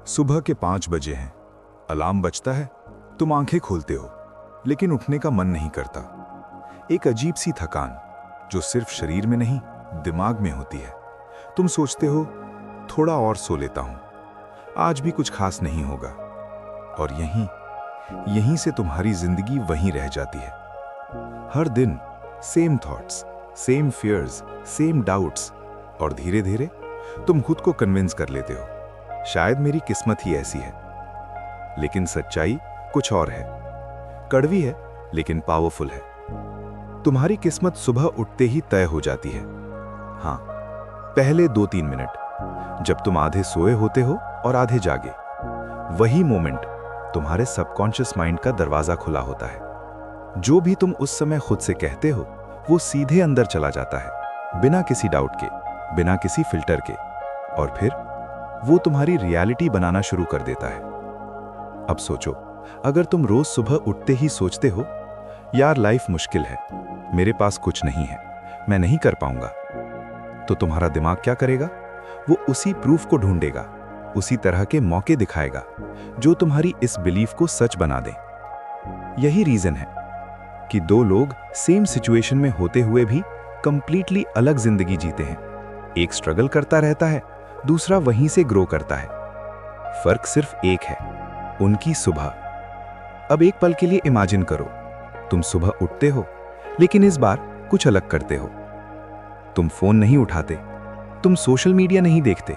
सुबह के 5 बजे हैं। अलार्म बजता है। तुम आंखें खोलते हो, लेकिन उठने का मन नहीं करता। एक अजीब सी थकान जो सिर्फ शरीर में नहीं, दिमाग में होती है। तुम सोचते हो, थोड़ा और सो लेता हूं, आज भी कुछ खास नहीं होगा। और यहीं से तुम्हारी जिंदगी वहीं रह जाती है। हर दिन same thoughts, same fears, same doubts, और धीरे धीरे तुम खुद को कन्विंस कर लेते हो, शायद मेरी किस्मत ही ऐसी है। लेकिन सच्चाई कुछ और है। कड़वी है लेकिन पावरफुल है। तुम्हारी किस्मत सुबह उठते ही तय हो जाती है। हाँ, पहले 2-3 मिनट जब तुम आधे सोए होते हो और आधे जागे, वही मोमेंट तुम्हारे सबकॉन्शियस माइंड का दरवाजा खुला होता है। जो भी तुम उस समय खुद से कहते हो वो सीधे अंदर चला जाता है, बिना किसी डाउट के, बिना किसी फिल्टर के, और फिर वो तुम्हारी रियलिटी बनाना शुरू कर देता है। अब सोचो, अगर तुम रोज सुबह उठते ही सोचते हो, यार लाइफ मुश्किल है, मेरे पास कुछ नहीं है, मैं नहीं कर पाऊंगा, तो तुम्हारा दिमाग क्या करेगा? वो उसी प्रूफ को ढूंढेगा, उसी तरह के मौके दिखाएगा जो तुम्हारी इस बिलीफ को सच बना दे। यही रीजन है कि 2 लोग सेम सिचुएशन में होते हुए भी कंप्लीटली अलग जिंदगी जीते हैं। एक स्ट्रगल करता रहता है, दूसरा वहीं से ग्रो करता है। फर्क सिर्फ एक है, उनकी सुबह। अब एक पल के लिए इमेजिन करो, तुम सुबह उठते हो, लेकिन इस बार कुछ अलग करते हो। तुम फोन नहीं उठाते, तुम सोशल मीडिया नहीं देखते,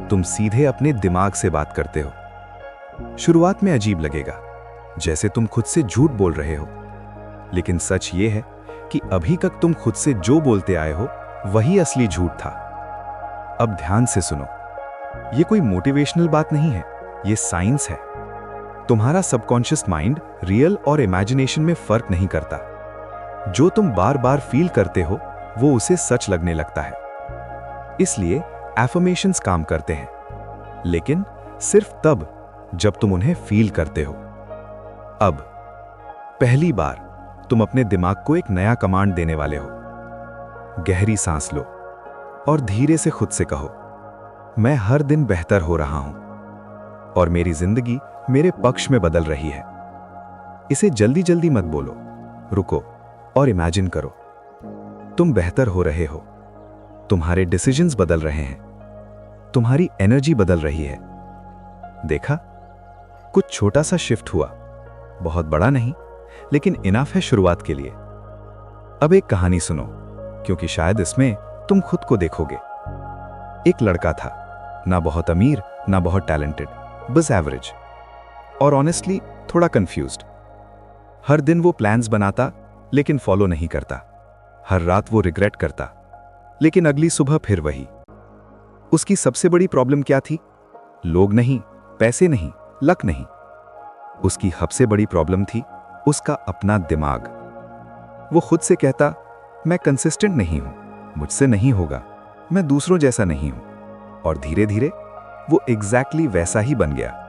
तुम सीधे अपने दिमाग से बात करते हो। शुरुआत में अजीब लगेगा, जैसे तुम खुद से झूठ बोल रहे हो, लेकिन सच ये है कि अभी तक तुम खुद से जो बोलते आए हो वही असली झूठ था। अब ध्यान से सुनो, ये कोई मोटिवेशनल बात नहीं है, ये साइंस है। तुम्हारा सबकॉन्शियस माइंड रियल और इमेजिनेशन में फर्क नहीं करता। जो तुम बार बार फील करते हो वो उसे सच लगने लगता है। इसलिए एफर्मेशंस काम करते हैं, लेकिन सिर्फ तब जब तुम उन्हें फील करते हो। अब पहली बार तुम अपने दिमाग को एक नया कमांड देने वाले हो। गहरी सांस लो और धीरे से खुद से कहो, मैं हर दिन बेहतर हो रहा हूं और मेरी जिंदगी मेरे पक्ष में बदल रही है। इसे जल्दी जल्दी मत बोलो, रुको और इमेजिन करो। तुम बेहतर हो रहे हो, तुम्हारे डिसीजंस बदल रहे हैं, तुम्हारी एनर्जी बदल रही है। देखा, कुछ छोटा सा शिफ्ट हुआ, बहुत बड़ा नहीं, लेकिन इनफ है शुरुआत के लिए। अब एक कहानी सुनो, क्योंकि शायद इसमें तुम खुद को देखोगे। एक लड़का था, ना बहुत अमीर ना बहुत टैलेंटेड, बस एवरेज, और ऑनेस्टली थोड़ा कंफ्यूज्ड। हर दिन वो प्लान्स बनाता लेकिन फॉलो नहीं करता। हर रात वो रिग्रेट करता, लेकिन अगली सुबह फिर वही। उसकी सबसे बड़ी प्रॉब्लम क्या थी? लोग नहीं, पैसे नहीं, लक नहीं। उसकी सबसे बड़ी प्रॉब्लम थी उसका अपना दिमाग। वो खुद से कहता, मैं कंसिस्टेंट नहीं हूं, मुझसे नहीं होगा, मैं दूसरों जैसा नहीं हूं। और धीरे धीरे वो एग्जैक्टली वैसा ही बन गया।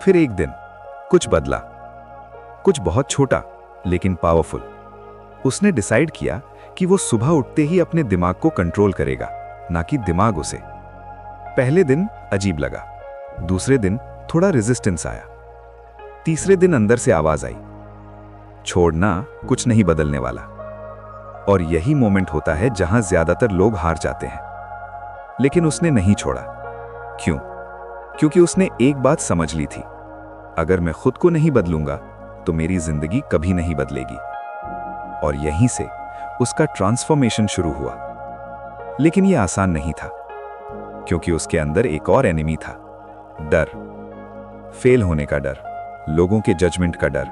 फिर एक दिन कुछ बदला, कुछ बहुत छोटा लेकिन पावरफुल। उसने डिसाइड किया कि वो सुबह उठते ही अपने दिमाग को कंट्रोल करेगा, ना कि दिमाग उसे। पहले दिन अजीब लगा, दूसरे दिन थोड़ा रेजिस्टेंस आया, तीसरे दिन अंदर से आवाज आई, छोड़ना कुछ नहीं बदलने वाला। और यही मोमेंट होता है जहां ज्यादातर लोग हार जाते हैं। लेकिन उसने नहीं छोड़ा। क्यों? क्योंकि उसने एक बात समझ ली थी, अगर मैं खुद को नहीं बदलूंगा तो मेरी जिंदगी कभी नहीं बदलेगी। और यहीं से उसका ट्रांसफॉर्मेशन शुरू हुआ। लेकिन यह आसान नहीं था, क्योंकि उसके अंदर एक और एनिमी था, डर। फेल होने का डर, लोगों के जजमेंट का डर,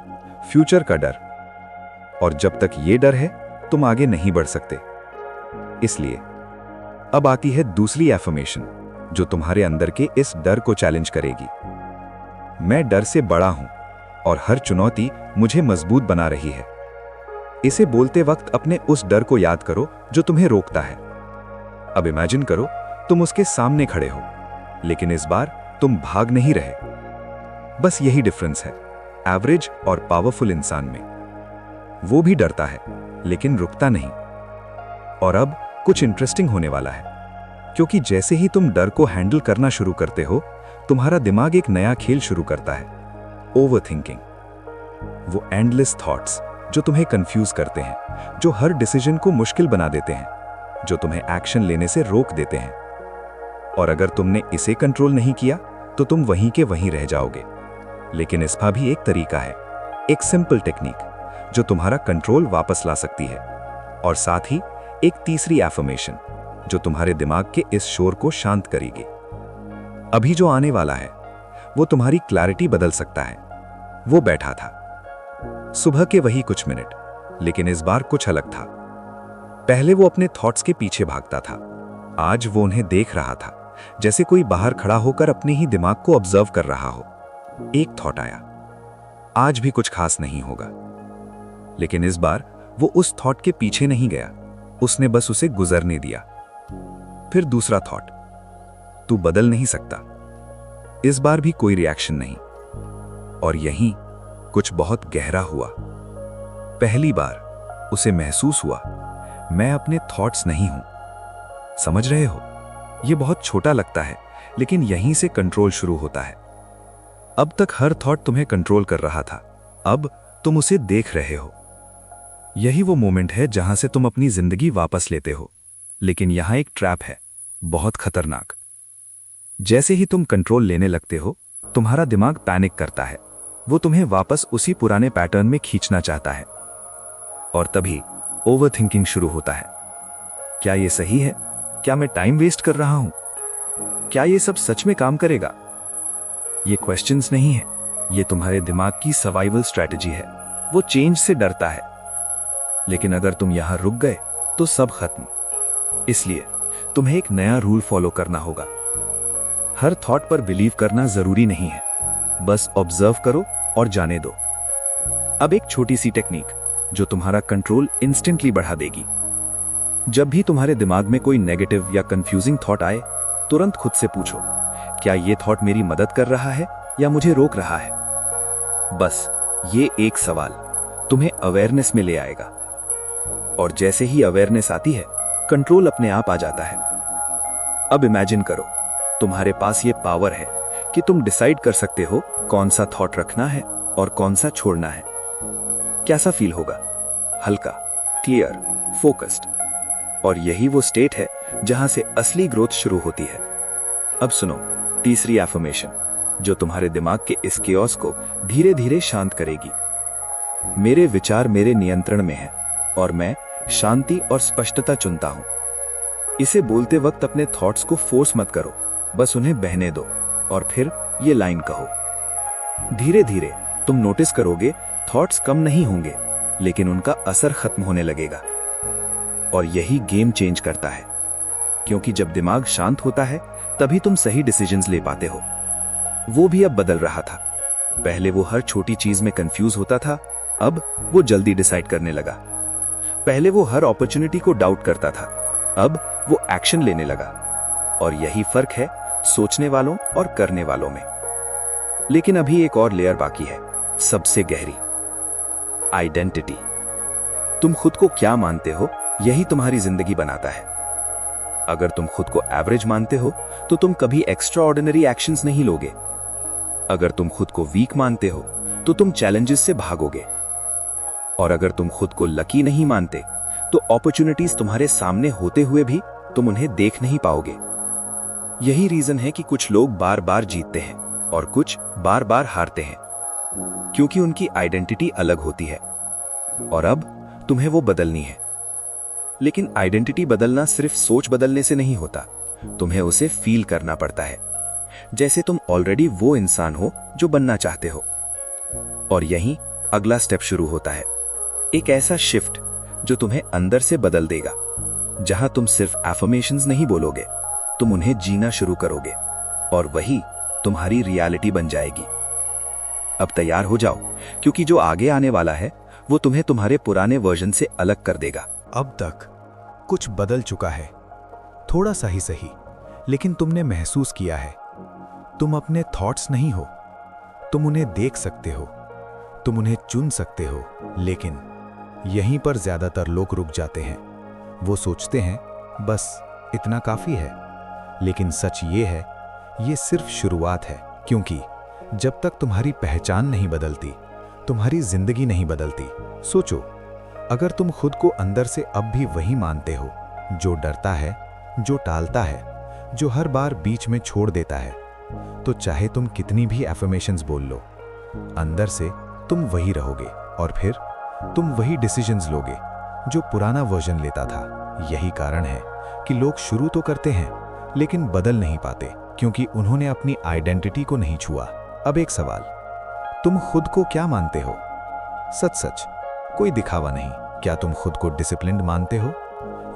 फ्यूचर का डर। और जब तक ये डर है तुम आगे नहीं बढ़ सकते। इसलिए अब आती है दूसरी एफर्मेशन जो तुम्हारे अंदर के इस डर को चैलेंज करेगी। मैं डर से बड़ा हूं और हर चुनौती मुझे मजबूत बना रही है। इसे बोलते वक्त अपने उस डर को याद करो जो तुम्हें रोकता है। अब इमेजिन करो तुम उसके सामने खड़े हो, लेकिन इस बार तुम भाग नहीं रहे। बस यही डिफरेंस है एवरेज और पावरफुल इंसान में। वो भी डरता है लेकिन रुकता नहीं। और अब कुछ इंटरेस्टिंग होने वाला है, क्योंकि जैसे ही तुम डर को हैंडल करना शुरू करते हो, तुम्हारा दिमाग एक नया खेल शुरू करता है, ओवरथिंकिंग। वो एंडलेस थॉट्स जो तुम्हें कंफ्यूज करते हैं, जो हर डिसीजन को मुश्किल बना देते हैं, जो तुम्हें एक्शन लेने से रोक देते हैं। और अगर तुमने इसे कंट्रोल नहीं किया तो तुम वहीं के वहीं रह जाओगे। लेकिन इसका भी एक तरीका है, एक सिंपल टेक्निक जो तुम्हारा कंट्रोल वापस ला सकती है, और साथ ही एक तीसरी एफर्मेशन जो तुम्हारे दिमाग के इस शोर को शांत करेगी। अभी जो आने वाला है वो तुम्हारी क्लैरिटी बदल सकता है। वो बैठा था, सुबह के वही कुछ मिनट, लेकिन इस बार कुछ अलग था। पहले वो अपने थॉट्स के पीछे भागता था, आज वो उन्हें देख रहा था, जैसे कोई बाहर खड़ा होकर अपने ही दिमाग को ऑब्जर्व कर रहा हो। एक थॉट आया, आज भी कुछ खास नहीं होगा। लेकिन इस बार वो उस थॉट के पीछे नहीं गया, उसने बस उसे गुजरने दिया। फिर दूसरा थॉट, तू बदल नहीं सकता। इस बार भी कोई रिएक्शन नहीं। और यहीं कुछ बहुत गहरा हुआ। पहली बार उसे महसूस हुआ, मैं अपने थॉट्स नहीं हूं। समझ रहे हो? यह बहुत छोटा लगता है, लेकिन यहीं से कंट्रोल शुरू होता है। अब तक हर थॉट तुम्हें कंट्रोल कर रहा था, अब तुम उसे देख रहे हो। यही वो मोमेंट है जहां से तुम अपनी जिंदगी वापस लेते हो। लेकिन यहां एक ट्रैप है, बहुत खतरनाक। जैसे ही तुम कंट्रोल लेने लगते हो, तुम्हारा दिमाग पैनिक करता है। वो तुम्हें वापस उसी पुराने पैटर्न में खींचना चाहता है। और तभी ओवरथिंकिंग शुरू होता है। क्या ये सही है? क्या मैं टाइम वेस्ट कर रहा हूं? क्या ये सब सच में काम करेगा? ये क्वेश्चंस नहीं है, ये तुम्हारे दिमाग की सर्वाइवल स्ट्रेटजी है। वो चेंज से डरता है। लेकिन अगर तुम यहां रुक गए तो सब खत्म। इसलिए तुम्हें एक नया रूल फॉलो करना होगा। हर थॉट पर बिलीव करना जरूरी नहीं है, बस ऑब्जर्व करो और जाने दो। अब एक छोटी सी टेक्निक जो तुम्हारा कंट्रोल इंस्टेंटली बढ़ा देगी। जब भी तुम्हारे दिमाग में कोई नेगेटिव या कंफ्यूजिंग थॉट आए, तुरंत खुद से पूछो, क्या यह थॉट मेरी मदद कर रहा है या मुझे रोक रहा है? बस ये एक सवाल तुम्हें अवेयरनेस में ले आएगा। और जैसे ही अवेयरनेस आती है, कंट्रोल अपने आप आ जाता है। अब इमेजिन करो, तुम्हारे पास ये पावर है कि तुम डिसाइड कर सकते हो कौन सा थॉट रखना है और कौन सा छोड़ना है। कैसा फील होगा? हल्का, क्लियर, फोकस्ड। और यही वो स्टेट है जहां से असली ग्रोथ शुरू होती है। अब सुनो तीसरी एफर्मेशन जो तुम्हारे दिमाग के इस केओस को धीरे धीरे शांत करेगी। मेरे विचार मेरे नियंत्रण में हैं और मैं शांति और स्पष्टता चुनता हूं। इसे बोलते वक्त अपने थॉट्स को फोर्स मत करो, बस उन्हें बहने दो और फिर ये लाइन कहो। धीरे धीरे तुम नोटिस करोगे थॉट्स कम नहीं होंगे, लेकिन उनका असर खत्म होने लगेगा। और यही गेम चेंज करता है, क्योंकि जब दिमाग शांत होता है तभी तुम सही डिसीजंस ले पाते हो। वो भी अब बदल रहा था। पहले वो हर छोटी चीज में कंफ्यूज होता था, अब वो जल्दी डिसाइड करने लगा। पहले वो हर अपॉर्चुनिटी को डाउट करता था, अब वो एक्शन लेने लगा। और यही फर्क है सोचने वालों और करने वालों में। लेकिन अभी एक और लेयर बाकी है, सबसे गहरी, आइडेंटिटी। तुम खुद को क्या मानते हो, यही तुम्हारी जिंदगी बनाता है। अगर तुम खुद को एवरेज मानते हो तो तुम कभी एक्स्ट्रा ऑर्डिनरी एक्शंस नहीं लोगे। अगर तुम खुद को वीक मानते हो तो तुम चैलेंजेस से भागोगे। और अगर तुम खुद को लकी नहीं मानते तो अपॉर्चुनिटीज तुम्हारे सामने होते हुए भी तुम उन्हें देख नहीं पाओगे। यही रीजन है कि कुछ लोग बार बार जीतते हैं और कुछ बार बार हारते हैं, क्योंकि उनकी आइडेंटिटी अलग होती है। और अब तुम्हें वो बदलनी है। लेकिन आइडेंटिटी बदलना सिर्फ सोच बदलने से नहीं होता, तुम्हें उसे फील करना पड़ता है, जैसे तुम ऑलरेडी वो इंसान हो जो बनना चाहते हो। और यहीं अगला स्टेप शुरू होता है, एक ऐसा शिफ्ट जो तुम्हें अंदर से बदल देगा, जहां तुम सिर्फ एफर्मेशंस नहीं बोलोगे, तुम उन्हें जीना शुरू करोगे और वही तुम्हारी रियलिटी बन जाएगी। अब तैयार हो जाओ, क्योंकि जो आगे आने वाला है वो तुम्हें तुम्हारे पुराने वर्जन से अलग कर देगा। अब तक कुछ बदल चुका है, थोड़ा सा ही सही, लेकिन तुमने महसूस किया है तुम अपने थॉट्स नहीं हो। तुम उन्हें देख सकते हो, तुम उन्हें चुन सकते हो। लेकिन यहीं पर ज्यादातर लोग रुक जाते हैं। वो सोचते हैं बस इतना काफी है। लेकिन सच ये है ये सिर्फ शुरुआत है, क्योंकि जब तक तुम्हारी पहचान नहीं बदलती, तुम्हारी जिंदगी नहीं बदलती। सोचो, अगर तुम खुद को अंदर से अब भी वही मानते हो, जो डरता है, जो टालता है, जो हर बार बीच में छोड़ देता है, तो चाहे तुम कितनी भी एफर्मेशंस बोल लो, अंदर से तुम वही रहोगे और फिर तुम वही डिसीजंस लोगे जो पुराना वर्जन लेता था। यही कारण है कि लोग शुरू तो करते हैं लेकिन बदल नहीं पाते, क्योंकि उन्होंने अपनी आइडेंटिटी को नहीं छुआ। अब एक सवाल, तुम खुद को क्या मानते हो? सच सच, कोई दिखावा नहीं। क्या तुम खुद को डिसिप्लिन्ड मानते हो,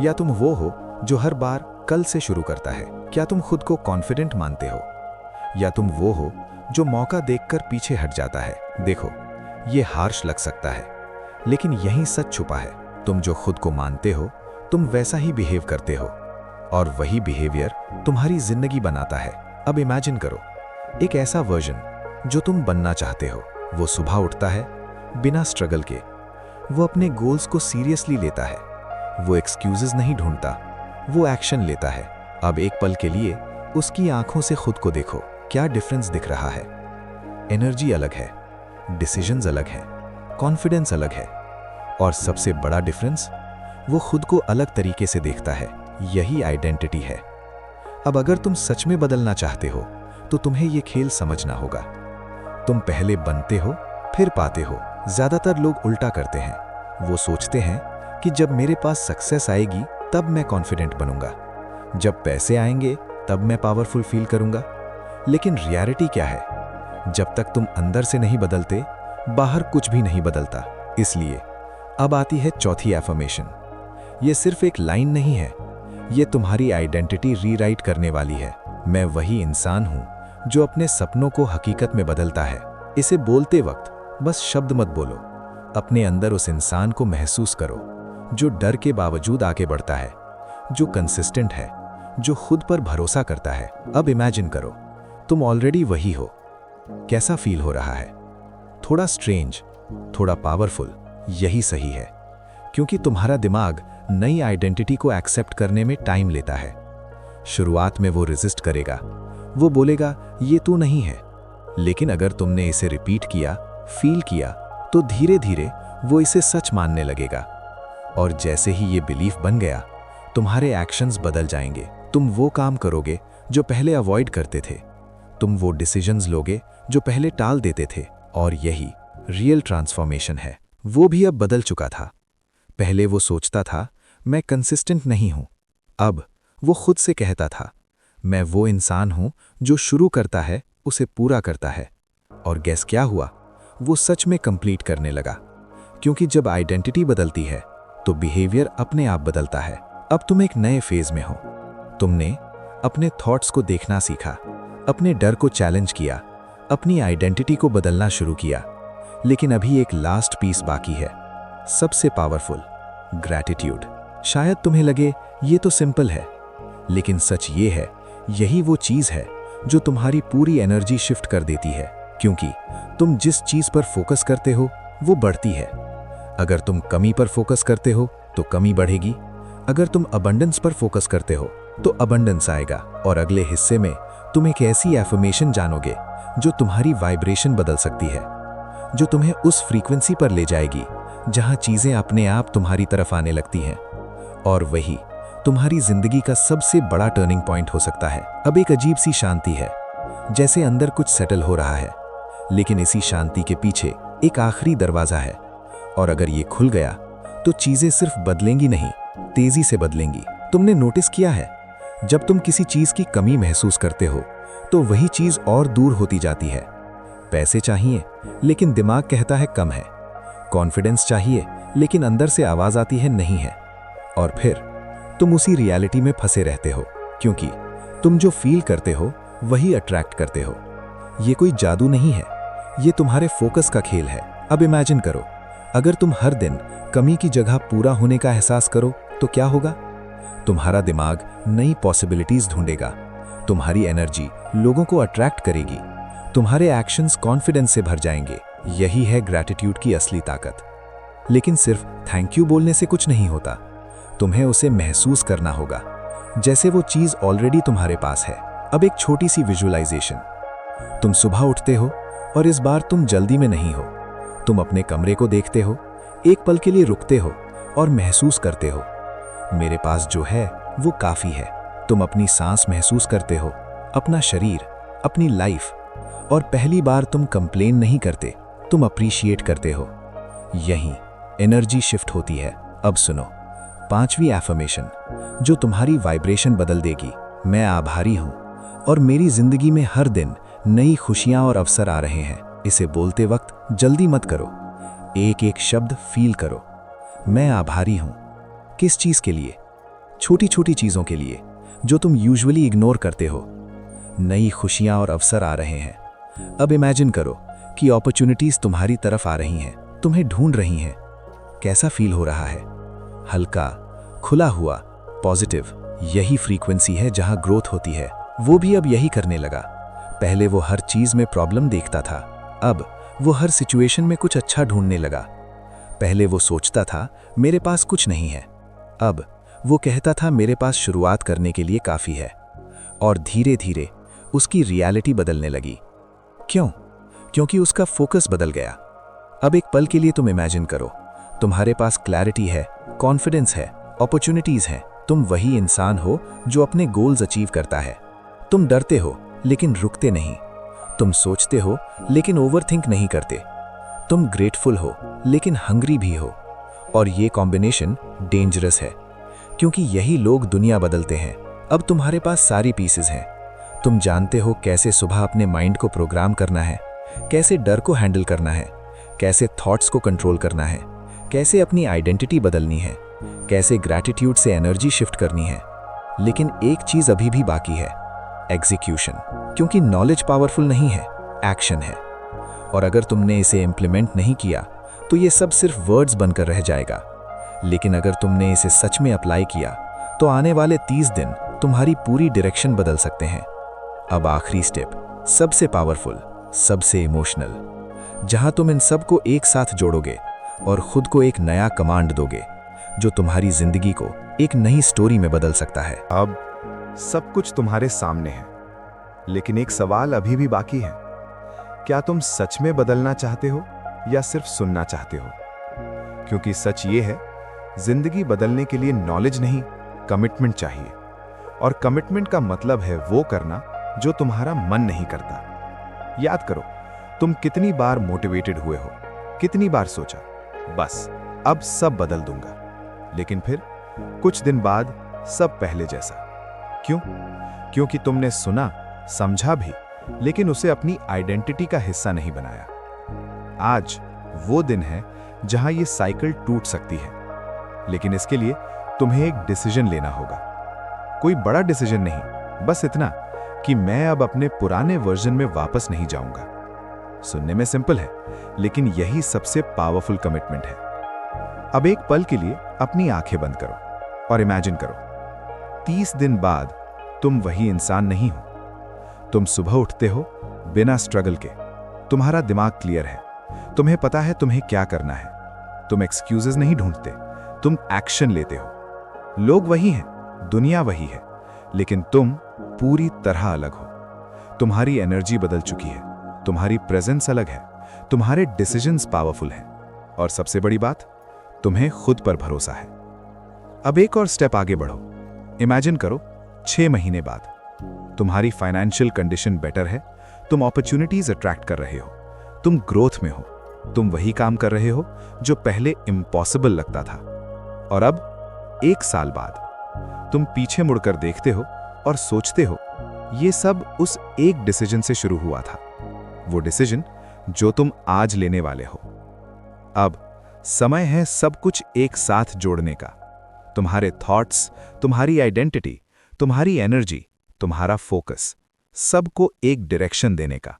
या तुम वो हो जो हर बार कल से शुरू करता है? क्या तुम खुद को कॉन्फिडेंट मानते हो, या तुम वो हो जो मौका देखकर पीछे हट जाता है? देखो, ये हार्श लग सकता है, लेकिन यही सच छुपा है। तुम जो खुद को मानते हो, तुम वैसा ही बिहेव करते हो, और वही बिहेवियर तुम्हारी जिंदगी बनाता है। अब इमेजिन करो, एक ऐसा वर्जन जो तुम बनना चाहते हो। वो सुबह उठता है बिना स्ट्रगल के, वो अपने गोल्स को सीरियसली लेता है, वो एक्सक्यूजेस नहीं ढूंढता, वो एक्शन लेता है। अब एक पल के लिए उसकी आंखों से खुद को देखो, क्या डिफरेंस दिख रहा है? एनर्जी अलग है, डिसीजंस अलग हैं, कॉन्फिडेंस अलग है, और सबसे बड़ा डिफरेंस, वो खुद को अलग तरीके से देखता है। यही आइडेंटिटी है। अब अगर तुम सच में बदलना चाहते हो, तो तुम्हें ये खेल समझना होगा। तुम पहले बनते हो, फिर पाते हो। ज्यादातर लोग उल्टा करते हैं। वो सोचते हैं कि जब मेरे पास सक्सेस आएगी तब मैं कॉन्फिडेंट बनूंगा, जब पैसे आएंगे तब मैं पावरफुल फील करूंगा। लेकिन रियलिटी क्या है? जब तक तुम अंदर से नहीं बदलते, बाहर कुछ भी नहीं बदलता। इसलिए अब आती है चौथी एफर्मेशन। ये सिर्फ एक लाइन नहीं है, ये तुम्हारी आइडेंटिटी रीराइट करने वाली है। मैं वही इंसान हूं जो अपने सपनों को हकीकत में बदलता है। इसे बोलते वक्त बस शब्द मत बोलो, अपने अंदर उस इंसान को महसूस करो जो डर के बावजूद आगे बढ़ता है, जो कंसिस्टेंट है, जो खुद पर भरोसा करता है। अब इमेजिन करो, तुम ऑलरेडी वही हो। कैसा फील हो रहा है? थोड़ा स्ट्रेंज, थोड़ा पावरफुल। यही सही है, क्योंकि तुम्हारा दिमाग नई आइडेंटिटी को एक्सेप्ट करने में टाइम लेता है। शुरुआत में वो रेजिस्ट करेगा, वो बोलेगा ये तू नहीं है। लेकिन अगर तुमने इसे रिपीट किया, फील किया, तो धीरे धीरे वो इसे सच मानने लगेगा। और जैसे ही ये बिलीफ बन गया, तुम्हारे एक्शंस बदल जाएंगे। तुम वो काम करोगे जो पहले अवॉइड करते थे, तुम वो डिसीजंस लोगे जो पहले टाल देते थे। और यही रियल ट्रांसफॉर्मेशन है। वो भी अब बदल चुका था। पहले वो सोचता था मैं कंसिस्टेंट नहीं हूं, अब वो खुद से कहता था मैं वो इंसान हूं जो शुरू करता है, उसे पूरा करता है। और गैस क्या हुआ? वो सच में कंप्लीट करने लगा। क्योंकि जब आइडेंटिटी बदलती है तो बिहेवियर अपने आप बदलता है। अब तुम एक नए फेज में हो। तुमने अपने थॉट्स को देखना सीखा, अपने डर को चैलेंज किया, अपनी आइडेंटिटी को बदलना शुरू किया। लेकिन अभी एक लास्ट पीस बाकी है, सबसे पावरफुल, ग्रैटिट्यूड। शायद तुम्हें लगे ये तो सिंपल है, लेकिन सच ये है, यही वो चीज है जो तुम्हारी पूरी एनर्जी शिफ्ट कर देती है। क्योंकि तुम जिस चीज पर फोकस करते हो वो बढ़ती है। अगर तुम कमी पर फोकस करते हो तो कमी बढ़ेगी, अगर तुम अबंडेंस पर फोकस करते हो तो अबंडेंस आएगा। और अगले हिस्से में तुम एक ऐसी एफर्मेशन जानोगे जो तुम्हारी वाइब्रेशन बदल सकती है, जो तुम्हें उस फ्रीक्वेंसी पर ले जाएगी जहां चीजें अपने आप तुम्हारी तरफ आने लगती हैं। और वही तुम्हारी जिंदगी का सबसे बड़ा टर्निंग पॉइंट हो सकता है। अब एक अजीब सी शांति है, जैसे अंदर कुछ सेटल हो रहा है, लेकिन इसी शांति के पीछे एक आखिरी दरवाजा है। और अगर ये खुल गया तो चीजें सिर्फ बदलेंगी नहीं, तेजी से बदलेंगी। तुमने नोटिस किया है, जब तुम किसी चीज की कमी महसूस करते हो तो वही चीज और दूर होती जाती है। पैसे चाहिए लेकिन दिमाग कहता है कम है, कॉन्फिडेंस चाहिए लेकिन अंदर से आवाज आती है नहीं है। और फिर तुम उसी रियलिटी में फंसे रहते हो, क्योंकि तुम जो फील करते हो वही अट्रैक्ट करते हो। ये कोई जादू नहीं है, ये तुम्हारे फोकस का खेल है। अब इमेजिन करो, अगर तुम हर दिन कमी की जगह पूरा होने का एहसास करो तो क्या होगा? तुम्हारा दिमाग नई पॉसिबिलिटीज ढूंढेगा, तुम्हारी एनर्जी लोगों को अट्रैक्ट करेगी, तुम्हारे एक्शंस कॉन्फिडेंस से भर जाएंगे। यही है ग्रैटिट्यूड की असली ताकत। लेकिन सिर्फ थैंक यू बोलने से कुछ नहीं होता, तुम्हें उसे महसूस करना होगा जैसे वो चीज ऑलरेडी तुम्हारे पास है। अब एक छोटी सी विजुअलाइजेशन। तुम सुबह उठते हो और इस बार तुम जल्दी में नहीं हो। तुम अपने कमरे को देखते हो, एक पल के लिए रुकते हो और महसूस करते हो, मेरे पास जो है वो काफी है। तुम अपनी सांस महसूस करते हो, अपना शरीर, अपनी लाइफ, और पहली बार तुम कंप्लेन नहीं करते, तुम अप्रिशिएट करते हो। यहीं एनर्जी शिफ्ट होती है। अब सुनो, 5वीं एफर्मेशन जो तुम्हारी वाइब्रेशन बदल देगी। मैं आभारी हूं और मेरी जिंदगी में हर दिन नई खुशियां और अवसर आ रहे हैं। इसे बोलते वक्त जल्दी मत करो, एक एक शब्द फील करो। मैं आभारी हूं। किस चीज के लिए? छोटी छोटी चीजों के लिए जो तुम यूजुअली इग्नोर करते हो। नई खुशियां और अवसर आ रहे हैं। अब इमेजिन करो कि अपॉर्चुनिटीज तुम्हारी तरफ आ रही हैं, तुम्हें ढूंढ रही हैं। कैसा फील हो रहा है? हल्का, खुला हुआ, पॉजिटिव। यही फ्रीक्वेंसी है जहां ग्रोथ होती है। वो भी अब यही करने लगा। पहले वो हर चीज में प्रॉब्लम देखता था, अब वो हर सिचुएशन में कुछ अच्छा ढूंढने लगा। पहले वो सोचता था मेरे पास कुछ नहीं है, अब वो कहता था मेरे पास शुरुआत करने के लिए काफी है। और धीरे धीरे उसकी रियलिटी बदलने लगी। क्यों? क्योंकि उसका फोकस बदल गया। अब एक पल के लिए तुम इमेजिन करो, तुम्हारे पास क्लैरिटी है, कॉन्फिडेंस है, अपॉर्चुनिटीज हैं। तुम वही इंसान हो जो अपने गोल्स अचीव करता है। तुम डरते हो लेकिन रुकते नहीं। तुम सोचते हो लेकिन ओवरथिंक नहीं करते। तुम ग्रेटफुल हो लेकिन हंग्री भी हो। और ये कॉम्बिनेशन डेंजरस है, क्योंकि यही लोग दुनिया बदलते हैं। अब तुम्हारे पास सारी पीसेस हैं। तुम जानते हो कैसे सुबह अपने माइंड को प्रोग्राम करना है, कैसे डर को हैंडल करना है, कैसे थॉट्स को कंट्रोल करना है, कैसे अपनी आइडेंटिटी बदलनी है, कैसे ग्रैटिट्यूड से एनर्जी शिफ्ट करनी है। लेकिन एक चीज अभी भी बाकी है, एग्जीक्यूशन। क्योंकि नॉलेज पावरफुल नहीं है, एक्शन है। और अगर तुमने इसे इम्प्लीमेंट नहीं किया तो ये सब सिर्फ वर्ड्स बनकर रह जाएगा। लेकिन अगर तुमने इसे सच में अप्लाई किया तो आने वाले 30 दिन तुम्हारी पूरी डायरेक्शन बदल सकते हैं। अब आखिरी स्टेप, सबसे पावरफुल, सबसे इमोशनल, जहां तुम इन सब को एक साथ जोड़ोगे और खुद को एक नया कमांड दोगे जो तुम्हारी जिंदगी को एक नई स्टोरी में बदल सकता है। अब सब कुछ तुम्हारे सामने है, लेकिन एक सवाल अभी भी बाकी है। क्या तुम सच में बदलना चाहते हो या सिर्फ सुनना चाहते हो? क्योंकि सच ये है, जिंदगी बदलने के लिए नॉलेज नहीं, कमिटमेंट चाहिए। और कमिटमेंट का मतलब है वो करना जो तुम्हारा मन नहीं करता। याद करो, तुम कितनी बार मोटिवेटेड हुए हो, कितनी बार सोचा बस अब सब बदल दूंगा, लेकिन फिर कुछ दिन बाद सब पहले जैसा। क्यों? क्योंकि तुमने सुना, समझा भी, लेकिन उसे अपनी आइडेंटिटी का हिस्सा नहीं बनाया। आज वो दिन है जहां ये साइकिल टूट सकती है, लेकिन इसके लिए तुम्हें एक डिसीजन लेना होगा। कोई बड़ा डिसीजन नहीं, बस इतना कि मैं अब अपने पुराने वर्जन में वापस नहीं जाऊंगा। सुनने में सिंपल है, लेकिन यही सबसे पावरफुल कमिटमेंट है। अब एक पल के लिए अपनी आंखें बंद करो और इमेजिन करो, 30 दिन बाद तुम वही इंसान नहीं हो। तुम सुबह उठते हो बिना स्ट्रगल के, तुम्हारा दिमाग क्लियर है, तुम्हें पता है तुम्हें क्या करना है। तुम एक्सक्यूजेस नहीं ढूंढते, तुम एक्शन लेते हो। लोग वही हैं, दुनिया वही है, लेकिन तुम पूरी तरह अलग हो। तुम्हारी एनर्जी बदल चुकी है, तुम्हारी प्रेजेंस अलग है, तुम्हारे डिसीजंस पावरफुल हैं, और सबसे बड़ी बात, तुम्हें खुद पर भरोसा है। अब एक और स्टेप आगे बढ़ो। इमेजिन करो 6 महीने बाद तुम्हारी फाइनेंशियल कंडीशन बेटर है, तुम अपॉर्चुनिटीज अट्रैक्ट कर रहे हो, तुम ग्रोथ में हो, तुम वही काम कर रहे हो जो पहले इम्पॉसिबल लगता था। और अब 1 साल बाद तुम पीछे मुड़कर देखते हो और सोचते हो ये सब उस एक डिसीजन से शुरू हुआ था, वो डिसीजन जो तुम आज लेने वाले हो। अब समय है सब कुछ एक साथ जोड़ने का। तुम्हारे थॉट्स, तुम्हारी आइडेंटिटी, तुम्हारी एनर्जी, तुम्हारा फोकस, सबको एक डायरेक्शन देने का।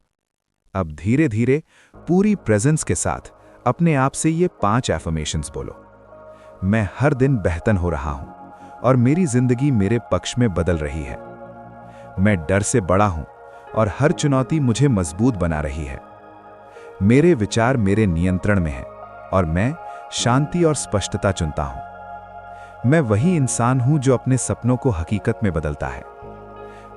अब धीरे धीरे पूरी प्रेजेंस के साथ अपने आप से ये 5 एफर्मेशंस बोलो। मैं हर दिन बेहतर हो रहा हूं और मेरी जिंदगी मेरे पक्ष में बदल रही है। मैं डर से बड़ा हूं और हर चुनौती मुझे मजबूत बना रही है। मेरे विचार मेरे नियंत्रण में हैं और मैं शांति और स्पष्टता चुनता हूं। मैं वही इंसान हूं जो अपने सपनों को हकीकत में बदलता है।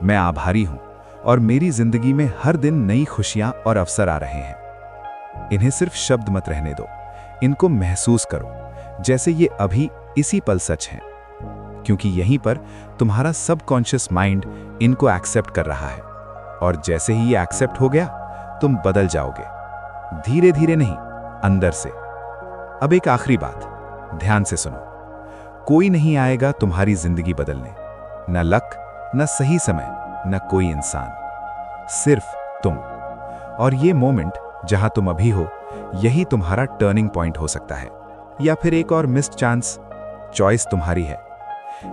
मैं आभारी हूं और मेरी जिंदगी में हर दिन नई खुशियां और अवसर आ रहे हैं। इन्हें सिर्फ शब्द मत रहने दो, इनको महसूस करो जैसे ये अभी इसी पल सच हैं, क्योंकि यहीं पर तुम्हारा सबकॉन्शियस माइंड इनको एक्सेप्ट कर रहा है। और जैसे ही ये एक्सेप्ट हो गया, तुम बदल जाओगे, धीरे धीरे नहीं, अंदर से। अब एक आखिरी बात, ध्यान से सुनो। कोई नहीं आएगा तुम्हारी जिंदगी बदलने, न लक, न सही समय, न कोई इंसान, सिर्फ तुम। और ये मोमेंट जहां तुम अभी हो, यही तुम्हारा टर्निंग पॉइंट हो सकता है, या फिर एक और मिस्ड चांस। चॉइस तुम्हारी है,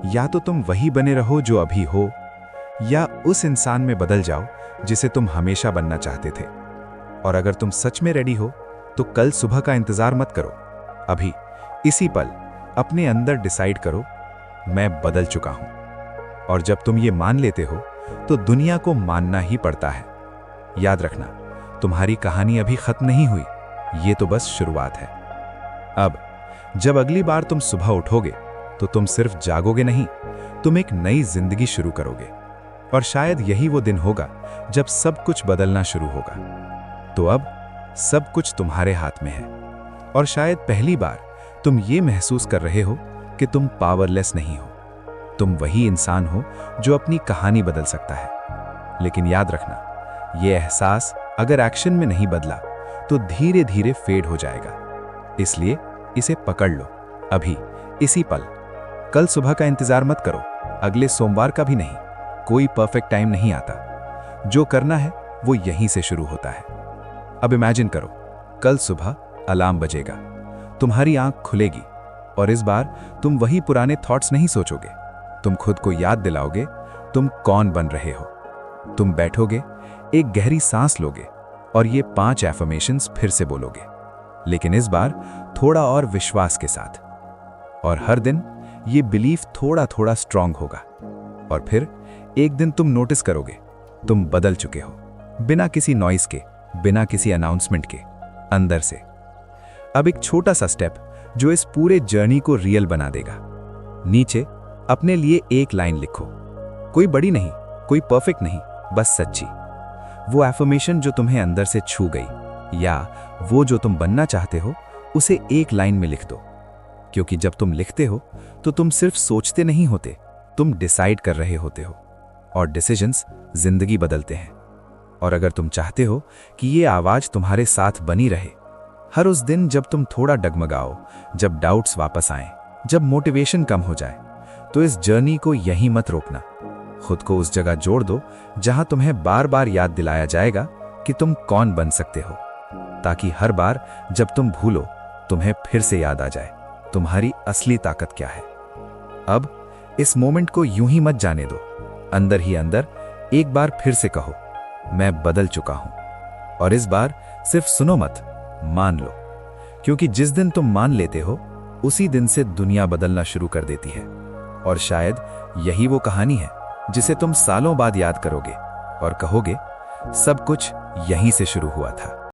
या तो तुम वही बने रहो जो अभी हो, या उस इंसान में बदल जाओ जिसे तुम हमेशा बनना चाहते थे। और अगर तुम सच में रेडी हो, तो कल सुबह का इंतजार मत करो, अभी इसी पल अपने अंदर डिसाइड करो, मैं बदल चुका हूं। और जब तुम ये मान लेते हो, तो दुनिया को मानना ही पड़ता है। याद रखना, तुम्हारी कहानी अभी खत्म नहीं हुई, ये तो बस शुरुआत है। अब जब अगली बार तुम सुबह उठोगे, तो तुम सिर्फ जागोगे नहीं, तुम एक नई जिंदगी शुरू करोगे। और शायद यही वो दिन होगा जब सब कुछ बदलना शुरू होगा। तो अब सब कुछ तुम्हारे हाथ में है, और शायद पहली बार तुम ये महसूस कर रहे हो कि तुम पावरलेस नहीं हो। तुम वही इंसान हो जो अपनी कहानी बदल सकता है। लेकिन याद रखना, ये एहसास अगर एक्शन में नहीं बदला, तो धीरे धीरे फेड हो जाएगा। इसलिए इसे पकड़ लो, अभी इसी पल। कल सुबह का इंतजार मत करो, अगले सोमवार का भी नहीं। कोई परफेक्ट टाइम नहीं आता, जो करना है वो यहीं से शुरू होता है। अब इमेजिन करो, कल सुबह अलार्म बजेगा, तुम्हारी आंख खुलेगी, और इस बार तुम वही पुराने थॉट्स नहीं सोचोगे। तुम खुद को याद दिलाओगे तुम कौन बन रहे हो। तुम बैठोगे, एक गहरी सांस लोगे, और ये 5 एफर्मेशंस फिर से बोलोगे, लेकिन इस बार थोड़ा और विश्वास के साथ। और हर दिन ये बिलीफ थोड़ा थोड़ा स्ट्रांग होगा, और फिर एक दिन तुम नोटिस करोगे तुम बदल चुके हो, बिना किसी नॉइस के, बिना किसी अनाउंसमेंट के, अंदर से। अब एक छोटा सा स्टेप जो इस पूरे जर्नी को रियल बना देगा। नीचे अपने लिए एक लाइन लिखो, कोई बड़ी नहीं, कोई परफेक्ट नहीं, बस सच्ची। वो एफर्मेशन जो तुम्हें अंदर से छू गई, या वो जो तुम बनना चाहते हो, उसे एक लाइन में लिख दो। क्योंकि जब तुम लिखते हो, तो तुम सिर्फ सोचते नहीं होते, तुम डिसाइड कर रहे होते हो, और डिसीजंस जिंदगी बदलते हैं। और अगर तुम चाहते हो कि ये आवाज तुम्हारे साथ बनी रहे, हर उस दिन जब तुम थोड़ा डगमगाओ, जब डाउट्स वापस आएं, जब मोटिवेशन कम हो जाए, तो इस जर्नी को यहीं मत रोकना। खुद को उस जगह जोड़ दो जहां तुम्हें बार बार याद दिलाया जाएगा कि तुम कौन बन सकते हो, ताकि हर बार जब तुम भूलो, तुम्हें फिर से याद आ जाए तुम्हारी असली ताकत क्या है। अब इस मोमेंट को यूं ही मत जाने दो, अंदर ही अंदर एक बार फिर से कहो, मैं बदल चुका हूं। और इस बार सिर्फ सुनो मत, मान लो, क्योंकि जिस दिन तुम मान लेते हो, उसी दिन से दुनिया बदलना शुरू कर देती है। और शायद यही वो कहानी है जिसे तुम सालों बाद याद करोगे और कहोगे, सब कुछ यहीं से शुरू हुआ था।